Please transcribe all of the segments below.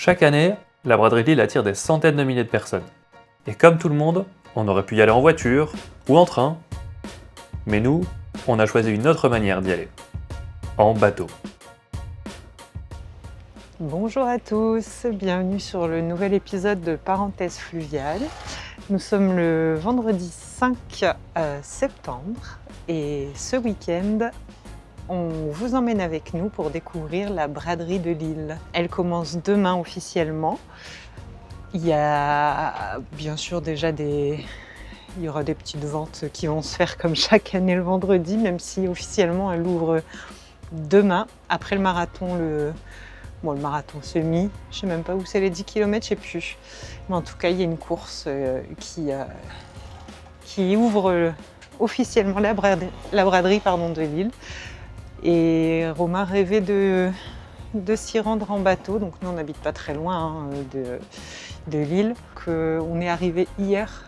Chaque année, la braderie de Lille attire des centaines de milliers de personnes. Et comme tout le monde, on aurait pu y aller en voiture ou en train. Mais nous, on a choisi une autre manière d'y aller. En bateau. Bonjour à tous, bienvenue sur le nouvel épisode de Parenthèse fluviale. Nous sommes le vendredi 5 septembre et ce week-end, on vous emmène avec nous pour découvrir la braderie de Lille. Elle commence demain officiellement. Il y a bien sûr déjà il y aura des petites ventes qui vont se faire comme chaque année le vendredi, même si officiellement elle ouvre demain, après le marathon, le marathon semi, je sais même pas où c'est les 10 km, je sais plus. Mais en tout cas, il y a une course qui ouvre officiellement la braderie de Lille. Et Romain rêvait de s'y rendre en bateau, donc nous on n'habite pas très loin de Lille. On est arrivé hier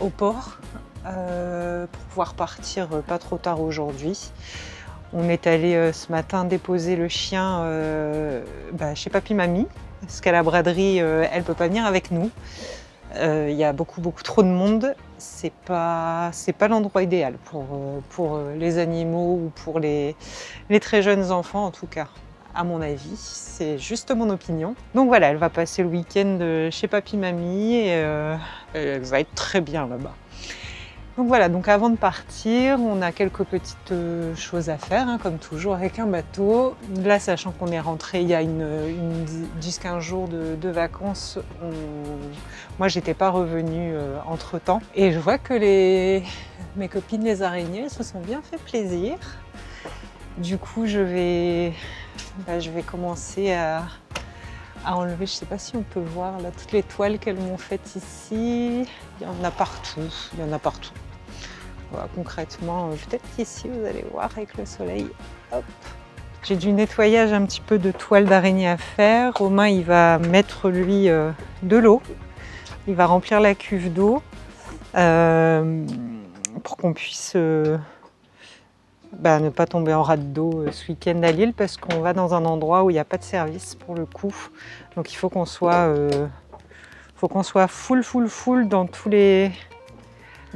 au port pour pouvoir partir pas trop tard aujourd'hui. On est allé ce matin déposer le chien chez Papy-Mamie, parce qu'à la braderie, elle ne peut pas venir avec nous. Il y a beaucoup trop de monde. C'est pas l'endroit idéal pour les animaux ou pour les très jeunes enfants, en tout cas, à mon avis. C'est juste mon opinion. Donc voilà, elle va passer le week-end chez Papy-Mamie et elle va être très bien là-bas. Donc voilà, donc avant de partir, on a quelques petites choses à faire, comme toujours avec un bateau. Là, sachant qu'on est rentré il y a une 10-15 jours de vacances, moi j'étais pas revenue entre-temps. Et je vois que mes copines les araignées se sont bien fait plaisir. Du coup, je vais commencer à enlever, je ne sais pas si on peut voir là, toutes les toiles qu'elles m'ont faites ici. Il y en a partout. Voilà, concrètement, peut-être qu'ici vous allez voir avec le soleil. Hop. J'ai du nettoyage un petit peu de toile d'araignée à faire. Romain, il va mettre lui de l'eau. Il va remplir la cuve d'eau pour qu'on puisse ne pas tomber en rade d'eau ce week-end à Lille, parce qu'on va dans un endroit où il n'y a pas de service pour le coup. Donc il faut qu'on soit full de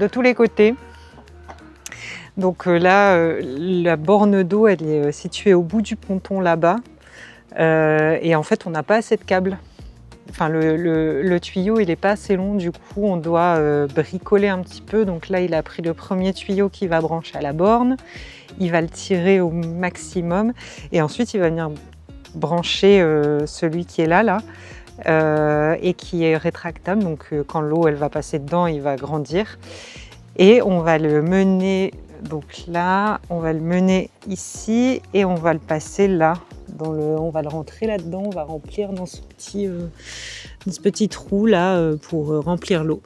tous les côtés. Donc là, la borne d'eau, elle est située au bout du ponton là-bas. Et en fait, on n'a pas assez de câbles. Enfin, le tuyau, il n'est pas assez long. Du coup, on doit bricoler un petit peu. Donc là, il a pris le premier tuyau qui va brancher à la borne. Il va le tirer au maximum. Et ensuite, il va venir brancher celui qui est là. Et qui est rétractable. Donc quand l'eau, elle va passer dedans, il va grandir. Et on va le mener... Donc là, on va le mener ici et on va le passer là. On va le rentrer là-dedans, on va remplir dans ce petit trou là pour remplir l'eau.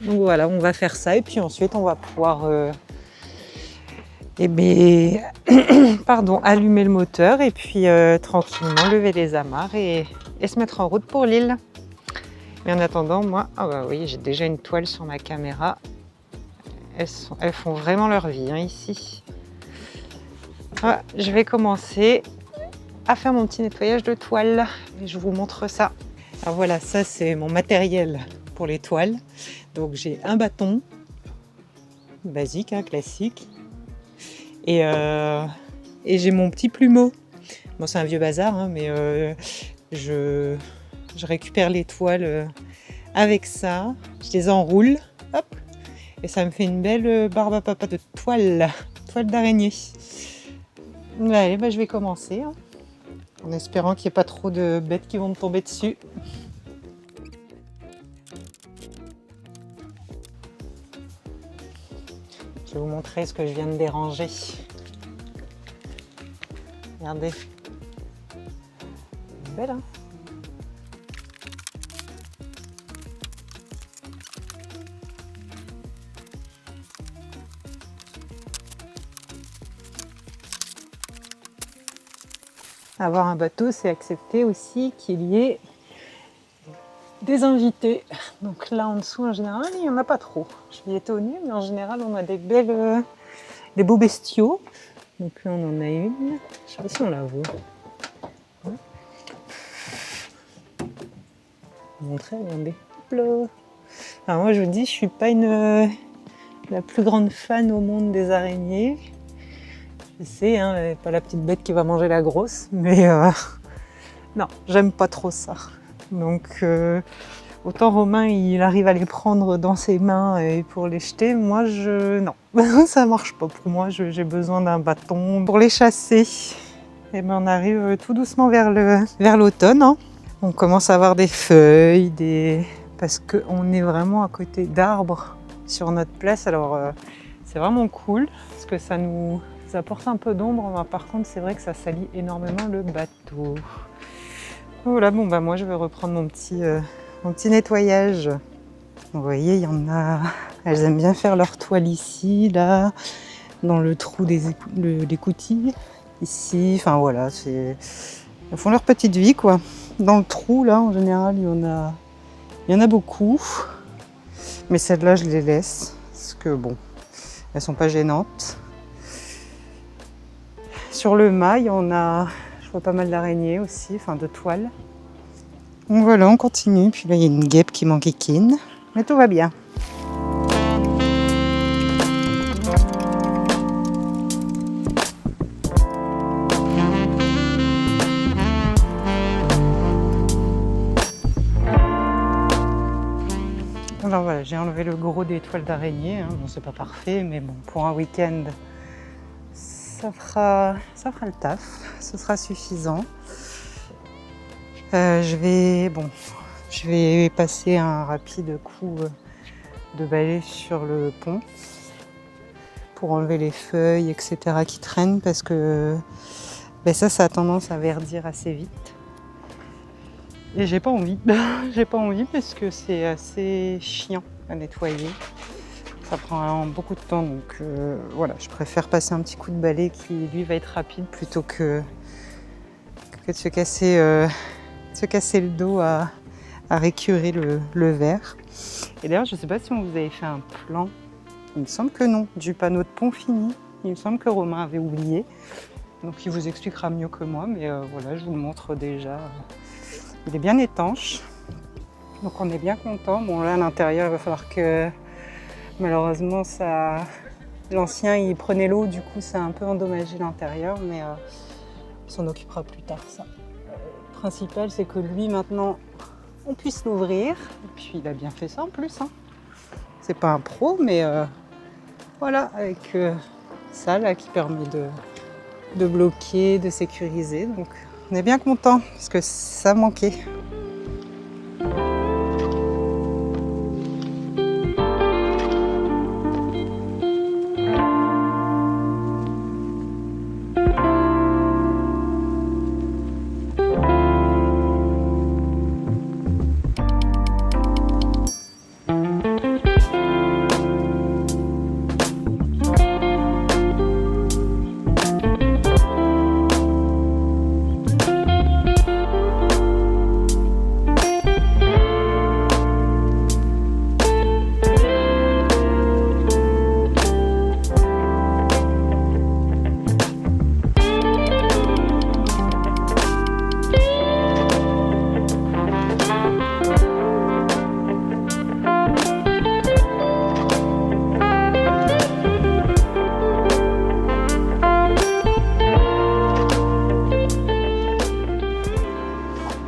Donc voilà, on va faire ça et puis ensuite on va pouvoir allumer le moteur et puis tranquillement lever les amarres et se mettre en route pour Lille. Mais en attendant, moi, j'ai déjà une toile sur ma caméra. Elles font vraiment leur vie ici. Voilà, je vais commencer à faire mon petit nettoyage de toile et je vous montre ça. Alors voilà, ça c'est mon matériel pour les toiles. Donc j'ai un bâton basique, classique, et j'ai mon petit plumeau. Bon, c'est un vieux bazar, mais je récupère les toiles avec ça, je les enroule, hop. Et ça me fait une belle barbe à papa de toile d'araignée. Allez, je vais commencer, en espérant qu'il n'y ait pas trop de bêtes qui vont me tomber dessus. Je vais vous montrer ce que je viens de déranger. Regardez. Belle, Avoir un bateau, c'est accepter aussi qu'il y ait des invités. Donc là en dessous, en général, il n'y en a pas trop. Je vais être au nu, mais en général, on a des beaux bestiaux. Donc là, on en a une. Je ne sais pas si on la voit. vous montrer, regardez. Hop là. Alors moi je vous dis, je suis pas la plus grande fan au monde des araignées. Je sais, hein, pas la petite bête qui va manger la grosse, mais non, j'aime pas trop ça. Donc autant Romain il arrive à les prendre dans ses mains et pour les jeter, moi non, ça marche pas pour moi, j'ai besoin d'un bâton pour les chasser. Et ben on arrive tout doucement vers l'automne. Hein. On commence à avoir des feuilles, parce qu'on est vraiment à côté d'arbres sur notre place. Alors c'est vraiment cool parce que ça nous apporte un peu d'ombre. Par contre c'est vrai que ça salit énormément le bateau. Voilà, bon bah moi je vais reprendre mon petit nettoyage. Vous voyez, il y en a, elles aiment bien faire leur toile ici, là, dans le trou des coutilles, ici, enfin voilà, elles font leur petite vie quoi. Dans le trou là, en général, il y en a beaucoup, mais celles-là je les laisse, parce que bon, elles sont pas gênantes. Sur le mât, je vois pas mal d'araignées aussi, enfin de toiles. Donc voilà, on continue. Puis là, il y a une guêpe qui m'enquiquine. Mais tout va bien. Alors voilà, j'ai enlevé le gros des toiles d'araignée. Hein. Bon, c'est pas parfait, mais bon, pour un week-end, ça fera le taf. Ce sera suffisant. Je vais passer un rapide coup de balai sur le pont pour enlever les feuilles, etc. qui traînent parce que ça a tendance à verdir assez vite. Et j'ai pas envie. J'ai pas envie parce que c'est assez chiant à nettoyer. Ça prend beaucoup de temps, donc voilà, je préfère passer un petit coup de balai qui lui va être rapide plutôt que de se casser le dos à récurer le verre. Et d'ailleurs, je ne sais pas si on vous avait fait un plan, il me semble que non, du panneau de pont fini. Il me semble que Romain avait oublié, donc il vous expliquera mieux que moi, mais voilà, je vous le montre déjà. Il est bien étanche, donc on est bien content. Bon là, à l'intérieur, il va falloir que, malheureusement, l'ancien, il prenait l'eau, du coup, ça a un peu endommagé l'intérieur, mais on s'en occupera plus tard, ça. Le principal, c'est que lui, maintenant, on puisse l'ouvrir. Et puis, il a bien fait ça en plus. Hein. C'est pas un pro, mais voilà, avec ça là qui permet de bloquer, de sécuriser. Donc, on est bien content parce que ça manquait.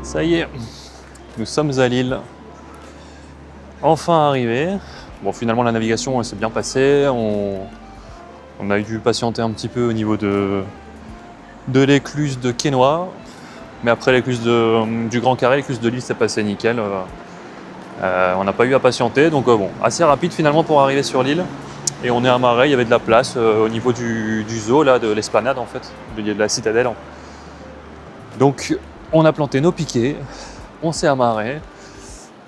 Ça y est, nous sommes à Lille. Enfin arrivés. Bon, finalement, la navigation s'est bien passée. On a dû patienter un petit peu au niveau de l'écluse de Quesnoy. Mais après l'écluse du Grand Carré, l'écluse de Lille s'est passée nickel. On n'a pas eu à patienter. Donc bon, assez rapide finalement pour arriver sur l'île. Et on est à Marais, il y avait de la place au niveau du zoo, là, de l'esplanade en fait, de la citadelle. Donc on a planté nos piquets, on s'est amarré,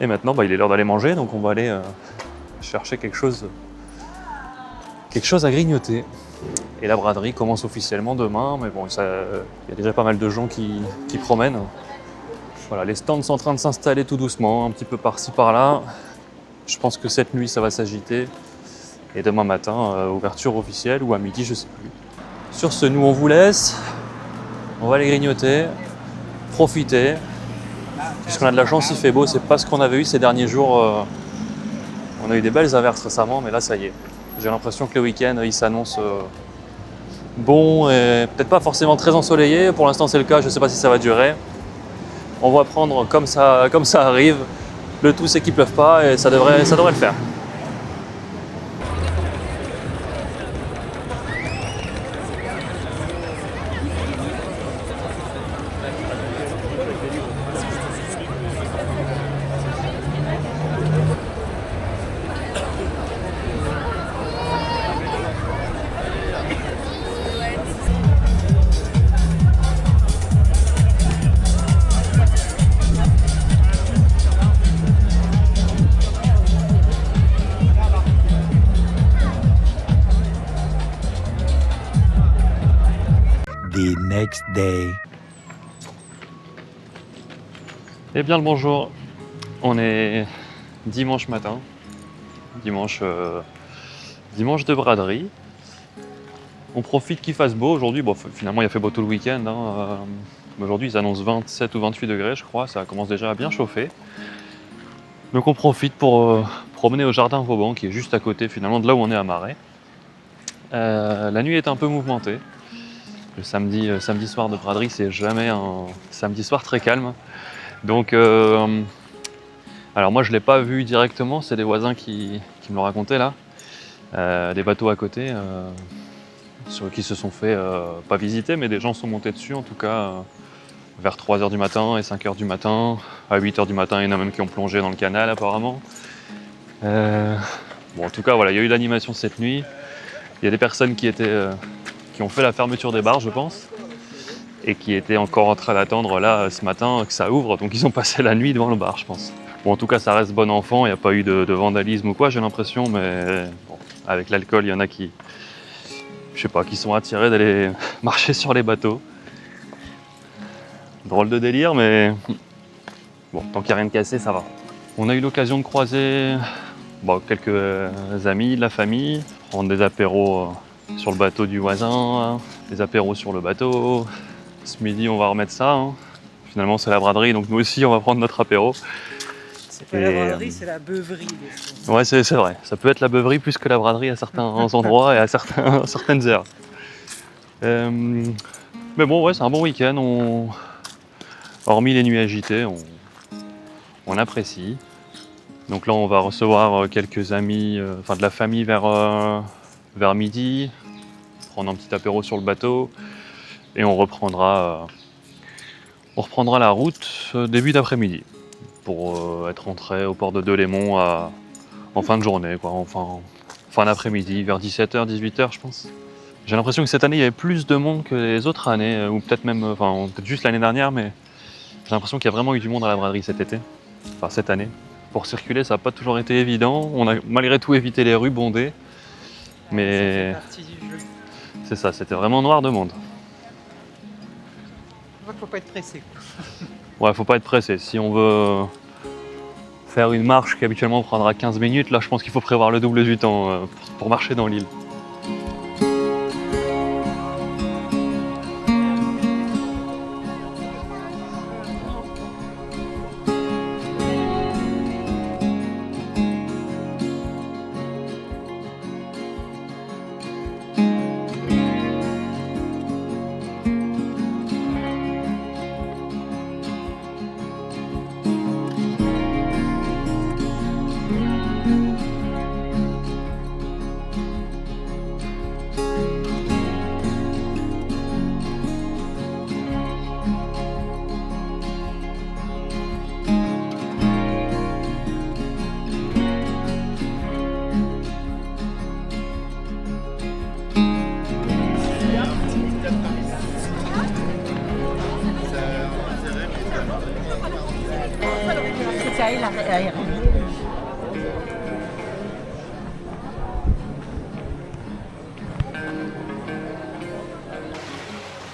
et maintenant il est l'heure d'aller manger, donc on va aller chercher quelque chose à grignoter. Et la braderie commence officiellement demain, mais bon, il y a déjà pas mal de gens qui promènent. Voilà, les stands sont en train de s'installer tout doucement, un petit peu par-ci par-là. Je pense que cette nuit ça va s'agiter, et demain matin, ouverture officielle, ou à midi, je sais plus. Sur ce, nous on vous laisse, on va aller grignoter. Profiter Puisqu'on a de la chance, il fait beau, c'est pas ce qu'on avait eu ces derniers jours. On a eu des belles averses récemment, mais là ça y est. J'ai l'impression que le week-end il s'annonce bon et peut-être pas forcément très ensoleillé. Pour l'instant c'est le cas, je sais pas si ça va durer. On va prendre comme ça arrive. Le tout c'est qu'il pleuve pas et ça devrait le faire. The next day. Eh bien le bonjour, on est dimanche matin, dimanche de braderie. On profite qu'il fasse beau aujourd'hui, bon finalement il a fait beau tout le week-end. Aujourd'hui ils annoncent 27 ou 28 degrés je crois, ça commence déjà à bien chauffer. Donc on profite pour promener au jardin Vauban qui est juste à côté finalement de là où on est à Marais. La nuit est un peu mouvementée. Le samedi soir de braderie, c'est jamais un samedi soir très calme. Donc, alors moi je ne l'ai pas vu directement, c'est des voisins qui me l'ont raconté là. Des bateaux à côté qui se sont fait pas visiter, mais des gens sont montés dessus en tout cas vers 3h du matin et 5h du matin. À 8h du matin, il y en a même qui ont plongé dans le canal apparemment. Bon, en tout cas, voilà, il y a eu l'animation cette nuit. Il y a des personnes qui ont fait la fermeture des bars, je pense, et qui étaient encore en train d'attendre là ce matin que ça ouvre, donc ils ont passé la nuit devant le bar, je pense. Bon, en tout cas, ça reste bon enfant, il n'y a pas eu de vandalisme ou quoi, j'ai l'impression, mais bon, avec l'alcool, il y en a qui, je sais pas, qui sont attirés d'aller marcher sur les bateaux. Drôle de délire, mais bon, tant qu'il n'y a rien de cassé, ça va. On a eu l'occasion de croiser quelques amis de la famille, prendre des apéros sur le bateau du voisin, des apéros sur le bateau. Ce midi, on va remettre ça. Finalement, c'est la braderie, donc nous aussi, on va prendre notre apéro. C'est pas la braderie, c'est la beuverie. Ouais, c'est vrai. Ça peut être la beuverie plus que la braderie à certains endroits et à certaines heures. Mais bon, ouais, c'est un bon week-end. Hormis les nuits agitées, on apprécie. Donc là, on va recevoir quelques amis, de la famille vers midi, prendre un petit apéro sur le bateau, et on reprendra la route début d'après-midi pour être rentré au port de Delémont en fin de journée, quoi, fin d'après-midi, vers 17h, 18h, je pense. J'ai l'impression que cette année, il y avait plus de monde que les autres années, ou peut-être même, peut-être juste l'année dernière, mais j'ai l'impression qu'il y a vraiment eu du monde à la braderie cet été, cette année. Pour circuler, ça n'a pas toujours été évident. On a malgré tout évité les rues bondées. Mais Ça fait partie du jeu. C'est ça, c'était vraiment noir de monde. Faut pas être pressé. Ouais, faut pas être pressé. Si on veut faire une marche qui habituellement prendra 15 minutes, là je pense qu'il faut prévoir le double du temps pour marcher dans l'île.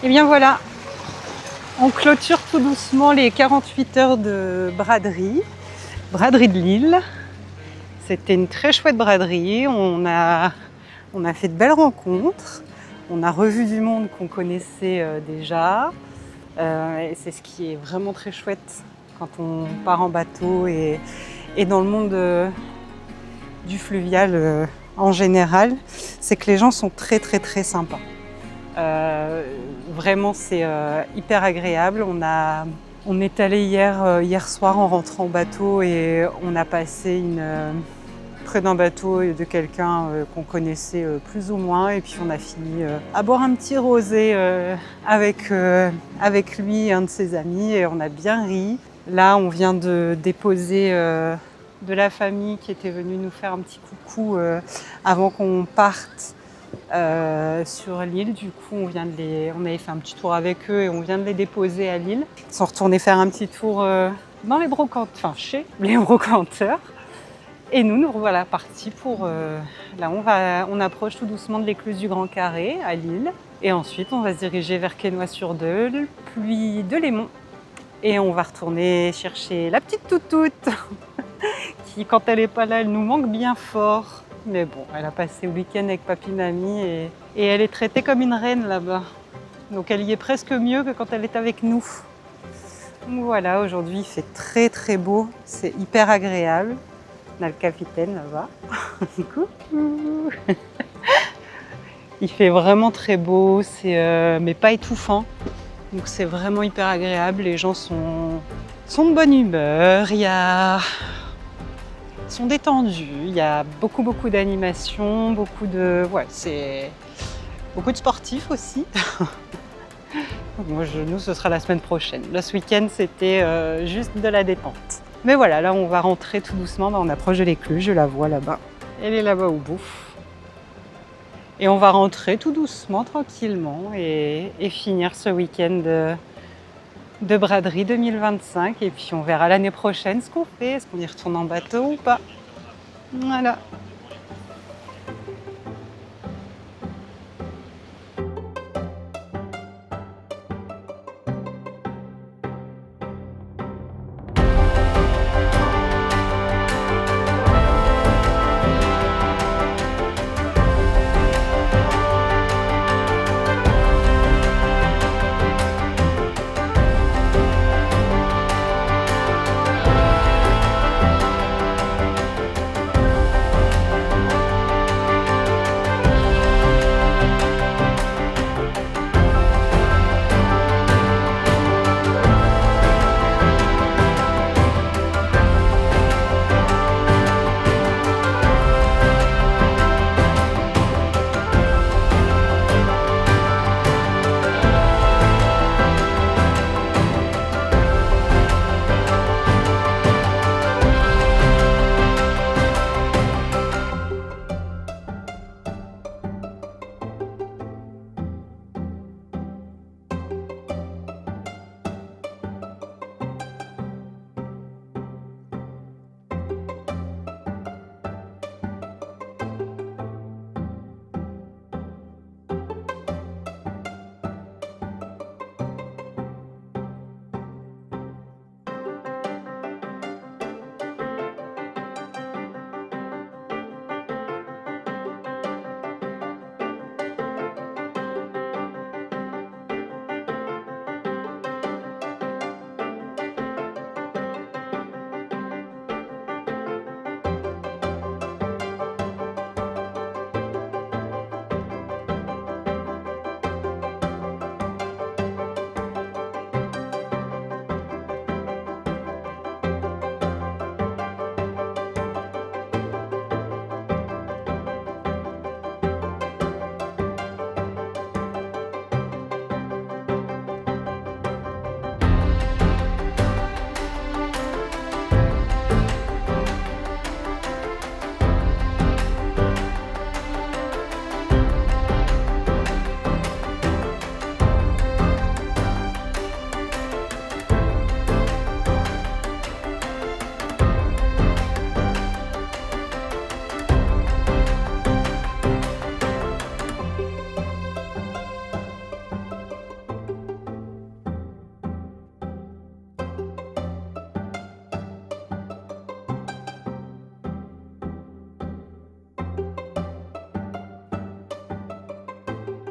Et bien voilà, on clôture tout doucement les 48 heures de braderie de Lille. C'était une très chouette braderie, on a fait de belles rencontres, on a revu du monde qu'on connaissait déjà. Et c'est ce qui est vraiment très chouette quand on part en bateau et dans le monde du fluvial en général, c'est que les gens sont très très très sympas. Vraiment, c'est hyper agréable. On est allé hier soir en rentrant au bateau et on a passé près d'un bateau et de quelqu'un qu'on connaissait plus ou moins, et puis on a fini à boire un petit rosé avec lui et un de ses amis, et on a bien ri. Là, on vient de déposer de la famille qui était venue nous faire un petit coucou avant qu'on parte sur l'île. Du coup, on avait fait un petit tour avec eux et on vient de les déposer à l'île. Ils sont retournés faire un petit tour dans les brocantes, enfin chez les brocanteurs. Et nous voilà partis pour... là, on approche tout doucement de l'écluse du Grand Carré, à Lille. Et ensuite, on va se diriger vers Quesnoy-sur-Deuil, puis Delémont. Et on va retourner chercher la petite toutoute, qui, quand elle n'est pas là, elle nous manque bien fort. Mais bon, elle a passé le week-end avec papy-mamie et elle est traitée comme une reine là-bas. Donc elle y est presque mieux que quand elle est avec nous. Donc voilà, aujourd'hui, il fait très très beau, c'est hyper agréable. On a le capitaine là-bas. Coucou. Il fait vraiment très beau, mais pas étouffant. Donc c'est vraiment hyper agréable. Les gens sont de bonne humeur. Ils sont détendus. Il y a beaucoup d'animations, beaucoup de sportifs aussi. Nous, ce sera la semaine prochaine. Là, ce week-end, c'était juste de la détente. Mais voilà, là, on va rentrer tout doucement. On approche de l'écluse, je la vois là-bas. Elle est là-bas au bout. Et on va rentrer tout doucement, tranquillement, et finir ce week-end de braderie 2025. Et puis, on verra l'année prochaine ce qu'on fait. Est-ce qu'on y retourne en bateau ou pas? Voilà.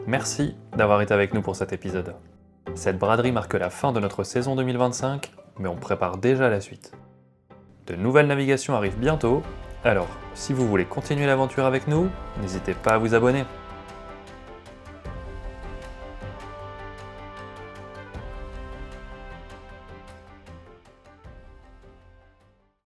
Merci d'avoir été avec nous pour cet épisode. Cette braderie marque la fin de notre saison 2025, mais on prépare déjà la suite. De nouvelles navigations arrivent bientôt, alors si vous voulez continuer l'aventure avec nous, n'hésitez pas à vous abonner.